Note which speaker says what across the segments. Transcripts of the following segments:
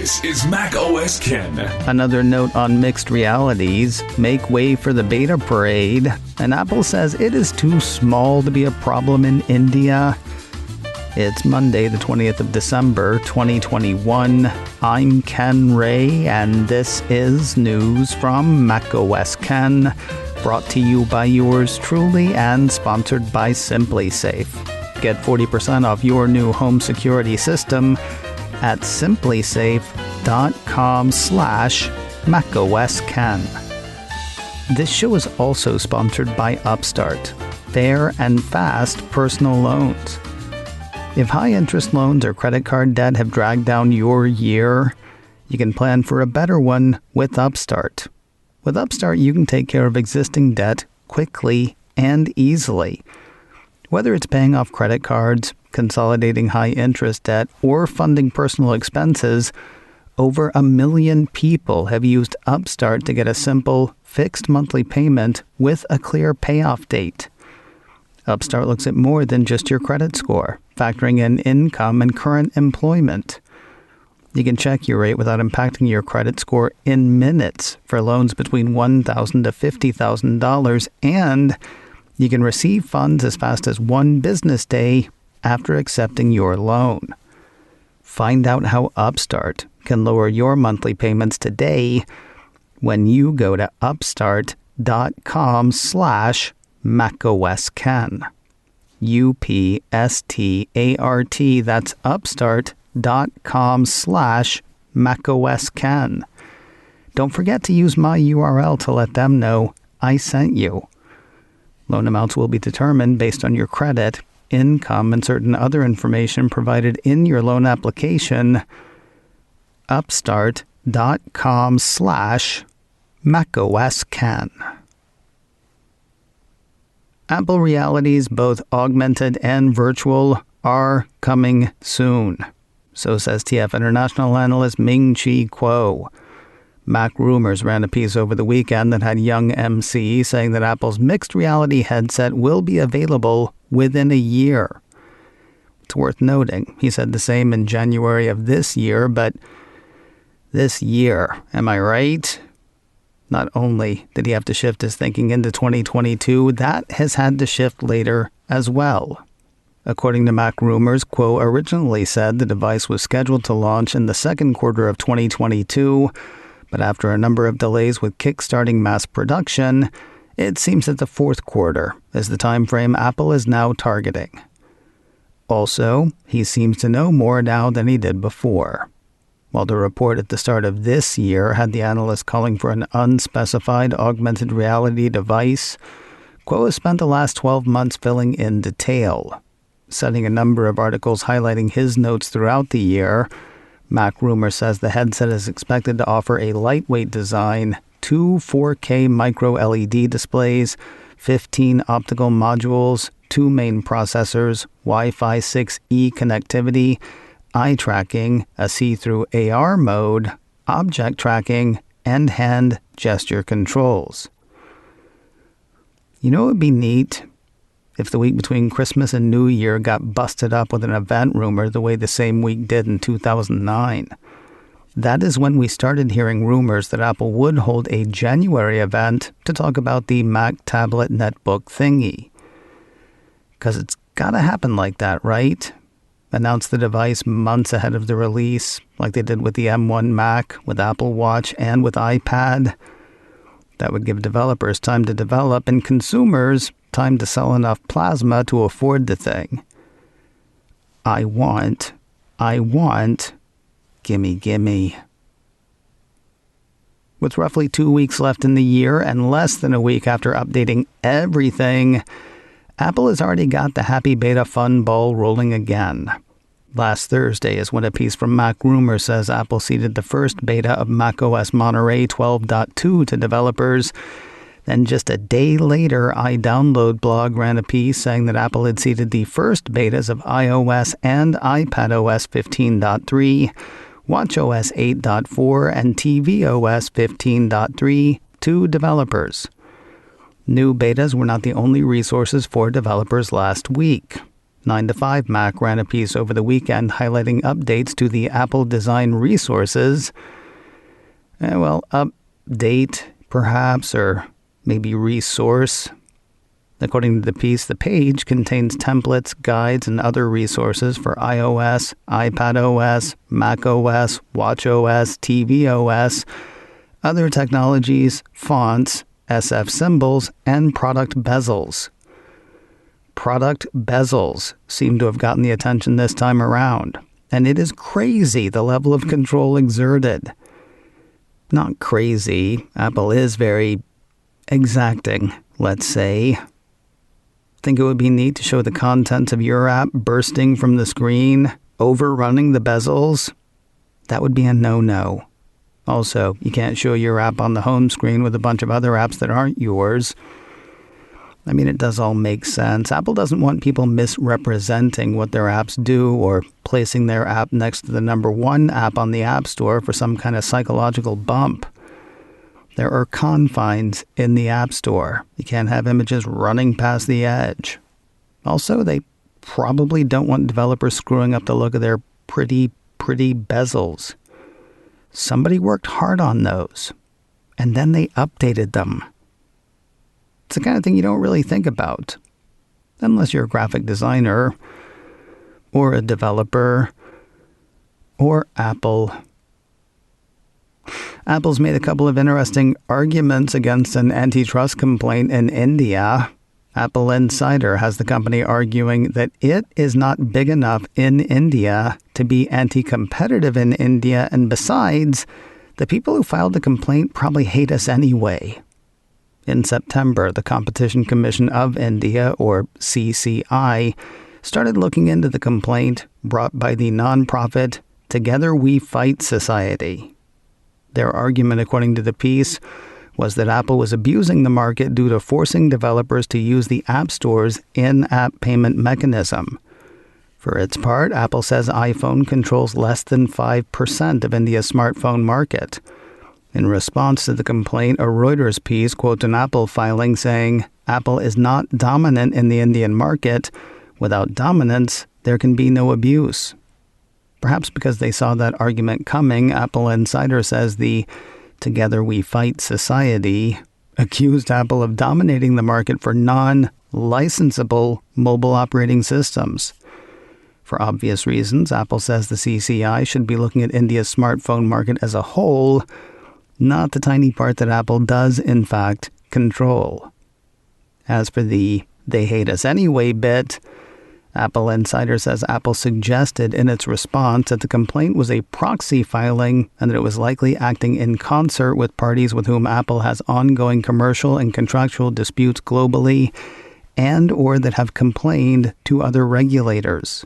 Speaker 1: This is macOS Ken.
Speaker 2: Another note on mixed realities. Make way for the beta parade. And Apple says it is too small to be a problem in India. It's Monday, the 20th of December, 2021. I'm Ken Ray, and this is news from macOS Ken, brought to you by yours truly and sponsored by SimpliSafe. Get 40% off your new home security system at simplisafe.com/macOSKen. This show is also sponsored by Upstart, fair and fast personal loans. If high-interest loans or credit card debt have dragged down your year, you can plan for a better one with Upstart. With Upstart, you can take care of existing debt quickly and easily. Whether it's paying off credit cards, consolidating high-interest debt, or funding personal expenses, over 1 million people have used Upstart to get a simple, fixed monthly payment with a clear payoff date. Upstart looks at more than just your credit score, factoring in income and current employment. You can check your rate without impacting your credit score in minutes for loans between $1,000 to $50,000, and you can receive funds as fast as 1 business day after accepting your loan. Find out how Upstart can lower your monthly payments today when you go to upstart.com/macOSKen. UPSTART, that's upstart.com/macOSKen. Don't forget to use my URL to let them know I sent you. Loan amounts will be determined based on your credit, income, and certain other information provided in your loan application. Upstart.com/macOSKen. Apple realities, both augmented and virtual, are coming soon. So says TF International analyst Ming-Chi Kuo. Mac Rumors ran a piece over the weekend that had young MC saying that Apple's mixed reality headset will be available within a year. It's worth noting, he said the same in January of this year, but this year, am I right? Not only did he have to shift his thinking into 2022, that has had to shift later as well. According to Mac Rumors, Kuo originally said the device was scheduled to launch in the second quarter of 2022, but after a number of delays with kickstarting mass production, it seems that the fourth quarter is the time frame Apple is now targeting. Also, he seems to know more now than he did before. While the report at the start of this year had the analyst calling for an unspecified augmented reality device, Kuo has spent the last 12 months filling in detail, citing a number of articles highlighting his notes throughout the year. Mac Rumor says the headset is expected to offer a lightweight design, 2 4K micro LED displays, 15 optical modules, 2 main processors, Wi-Fi 6E connectivity, eye tracking, a see-through AR mode, object tracking, and hand gesture controls. You know what would be neat? If the week between Christmas and New Year got busted up with an event rumor the way the same week did in 2009. That is when we started hearing rumors that Apple would hold a January event to talk about the Mac tablet netbook thingy. Because it's got to happen like that, right? Announce the device months ahead of the release, like they did with the M1 Mac, with Apple Watch, and with iPad. That would give developers time to develop and consumers time to sell enough plasma to afford the thing. I want, gimme. With roughly 2 weeks left in the year and less than a week after updating everything, Apple has already got the happy beta fun ball rolling again. Last Thursday is when a piece from Mac Rumor says Apple seeded the first beta of macOS Monterey 12.2 to developers. Then just a day later, iDownload blog ran a piece saying that Apple had seeded the first betas of iOS and iPadOS 15.3, watchOS 8.4, and tvOS 15.3 to developers. New betas were not the only resources for developers last week. 9 to 5 Mac ran a piece over the weekend highlighting updates to the Apple design resources. Update, perhaps, or maybe resource. According to the piece, the page contains templates, guides, and other resources for iOS, iPadOS, macOS, watchOS, tvOS, other technologies, fonts, SF symbols, and product bezels. Product bezels seem to have gotten the attention this time around, and it is crazy the level of control exerted. Not crazy. Apple is very exacting, let's say. Think it would be neat to show the contents of your app bursting from the screen, overrunning the bezels? That would be a no-no. Also, you can't show your app on the home screen with a bunch of other apps that aren't yours. I mean, it does all make sense. Apple doesn't want people misrepresenting what their apps do or placing their app next to the number one app on the App Store for some kind of psychological bump. There are confines in the App Store. You can't have images running past the edge. Also, they probably don't want developers screwing up the look of their pretty bezels. Somebody worked hard on those, and then they updated them. It's the kind of thing you don't really think about, unless you're a graphic designer, or a developer, or Apple. Apple's made a couple of interesting arguments against an antitrust complaint in India. Apple Insider has the company arguing that it is not big enough in India to be anti-competitive in India, and besides, the people who filed the complaint probably hate us anyway. In September, the Competition Commission of India, or CCI, started looking into the complaint brought by the nonprofit Together We Fight Society. Their argument, according to the piece, was that Apple was abusing the market due to forcing developers to use the App Store's in-app payment mechanism. For its part, Apple says iPhone controls less than 5% of India's smartphone market. In response to the complaint, a Reuters piece quotes an Apple filing saying, "Apple is not dominant in the Indian market. Without dominance, there can be no abuse." Perhaps because they saw that argument coming, Apple Insider says the Together We Fight Society accused Apple of dominating the market for non-licensable mobile operating systems. For obvious reasons, Apple says the CCI should be looking at India's smartphone market as a whole, not the tiny part that Apple does, in fact, control. As for the "they hate us anyway" bit, Apple Insider says Apple suggested in its response that the complaint was a proxy filing and that it was likely acting in concert with parties with whom Apple has ongoing commercial and contractual disputes globally and or that have complained to other regulators.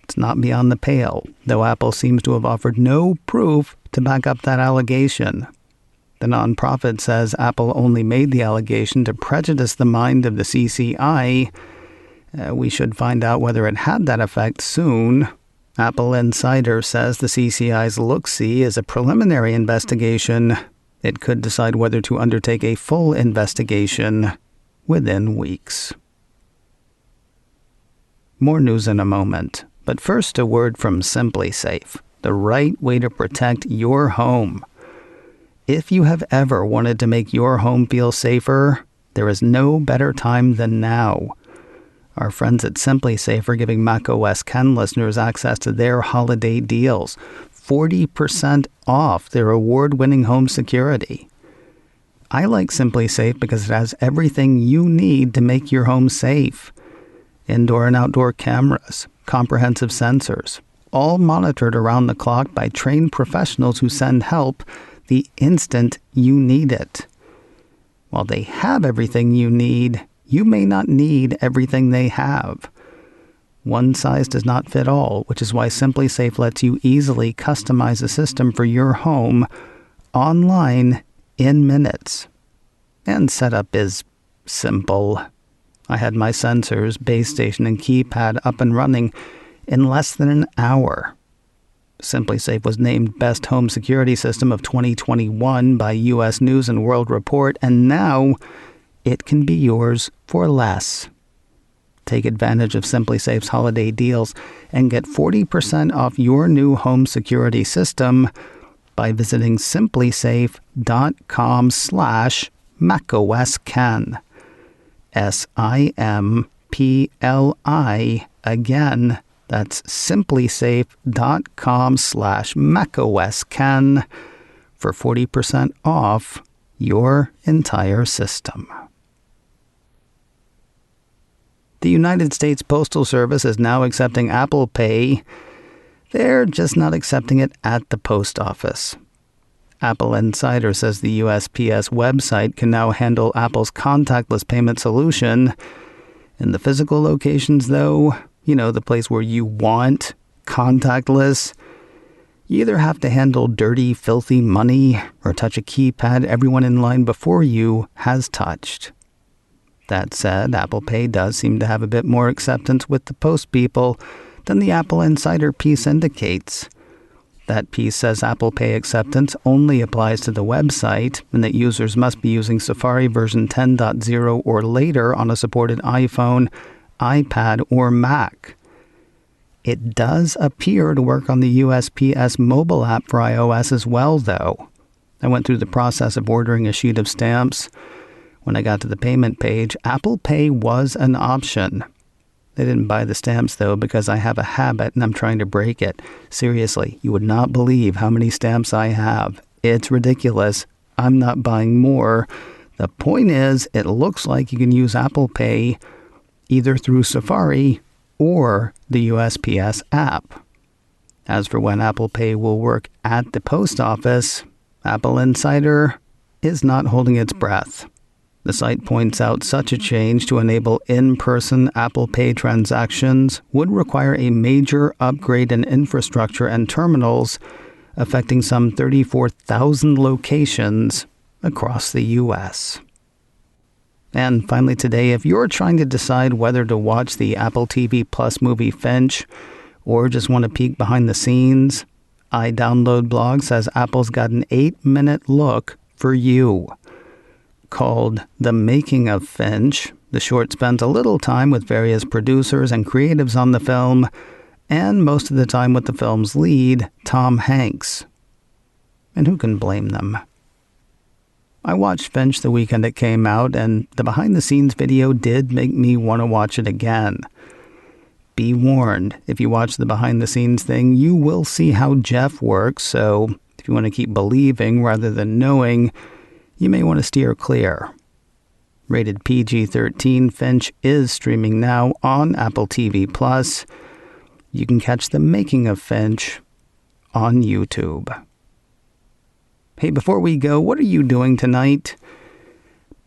Speaker 2: It's not beyond the pale, though Apple seems to have offered no proof to back up that allegation. The nonprofit says Apple only made the allegation to prejudice the mind of the CCI. We should find out whether it had that effect soon. Apple Insider says the CCI's look-see is a preliminary investigation. It could decide whether to undertake a full investigation within weeks. More news in a moment, but first a word from Simply Safe, the right way to protect your home. If you have ever wanted to make your home feel safer, there is no better time than now. Our friends at Simply Safe are giving macOS 10 listeners access to their holiday deals, 40% off their award-winning home security. I like Simply Safe because it has everything you need to make your home safe. Indoor and outdoor cameras, comprehensive sensors, all monitored around the clock by trained professionals who send help the instant you need it. While they have everything you need, you may not need everything they have. One size does not fit all, which is why Simply Safe lets you easily customize a system for your home online in minutes. And setup is simple. I had my sensors, base station, and keypad up and running in less than an hour. Simply Safe was named Best Home Security System of 2021 by U.S. News and World Report, and now it can be yours for less. take advantage of SimpliSafe's holiday deals and get 40% off your new home security system by visiting simplisafe.com/macOSken. SIMPLI. Again, that's simplisafe.com/macOSken for 40% off your entire system. The United States Postal Service is now accepting Apple Pay. They're just not accepting it at the post office. Apple Insider says the USPS website can now handle Apple's contactless payment solution. In the physical locations, though, the place where you want contactless, you either have to handle dirty, filthy money or touch a keypad everyone in line before you has touched. That said, Apple Pay does seem to have a bit more acceptance with the post people than the Apple Insider piece indicates. That piece says Apple Pay acceptance only applies to the website and that users must be using Safari version 10.0 or later on a supported iPhone, iPad, or Mac. It does appear to work on the USPS mobile app for iOS as well, though. I went through the process of ordering a sheet of stamps. When I got to the payment page, Apple Pay was an option. They didn't buy the stamps, though, because I have a habit and I'm trying to break it. Seriously, you would not believe how many stamps I have. It's ridiculous. I'm not buying more. The point is, it looks like you can use Apple Pay either through Safari or the USPS app. As for when Apple Pay will work at the post office, Apple Insider is not holding its breath. The site points out such a change to enable in-person Apple Pay transactions would require a major upgrade in infrastructure and terminals, affecting some 34,000 locations across the U.S. And finally today, if you're trying to decide whether to watch the Apple TV Plus movie Finch or just want to peek behind the scenes, iDownload blog says Apple's got an 8-minute look for you. Called The Making of Finch, the short spends a little time with various producers and creatives on the film, and most of the time with the film's lead, Tom Hanks. And who can blame them? I watched Finch the weekend it came out, and the behind-the-scenes video did make me want to watch it again. Be warned, if you watch the behind-the-scenes thing, you will see how Jeff works, so if you want to keep believing rather than knowing, you may want to steer clear. Rated PG-13, Finch is streaming now on Apple TV+. You can catch The Making of Finch on YouTube. Hey, before we go, what are you doing tonight?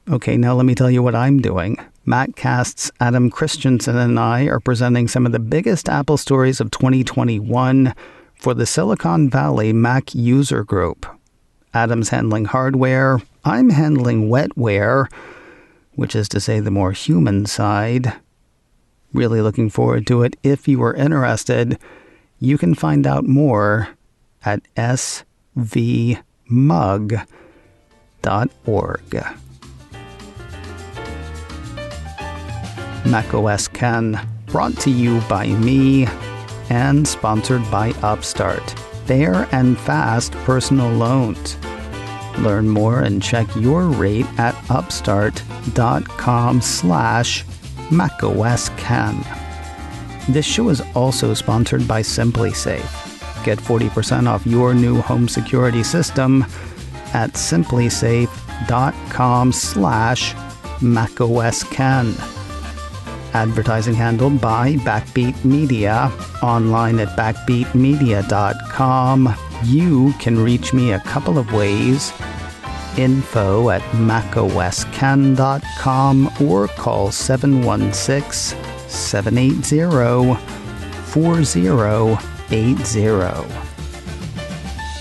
Speaker 2: Okay, now let me tell you what I'm doing. MacCast's Adam Christensen and I are presenting some of the biggest Apple stories of 2021 for the Silicon Valley Mac User Group. Adam's handling hardware, I'm handling wetware, which is to say the more human side. Really looking forward to it. If you are interested, you can find out more at svmug.org. macOS Ken, brought to you by me and sponsored by Upstart. Fair and fast personal loans. Learn more and check your rate at upstart.com/macOSken. This show is also sponsored by SimpliSafe. Get 40% off your new home security system at simplisafe.com/macOSken. Advertising handled by Backbeat Media. Online at backbeatmedia.com. You can reach me a couple of ways. Info at macosken.com or call 716-780-4080.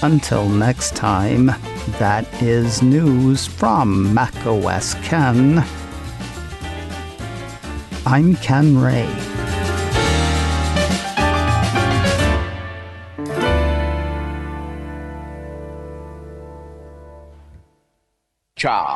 Speaker 2: Until next time, that is news from macOS Ken. I'm Ken Ray.
Speaker 3: Cha.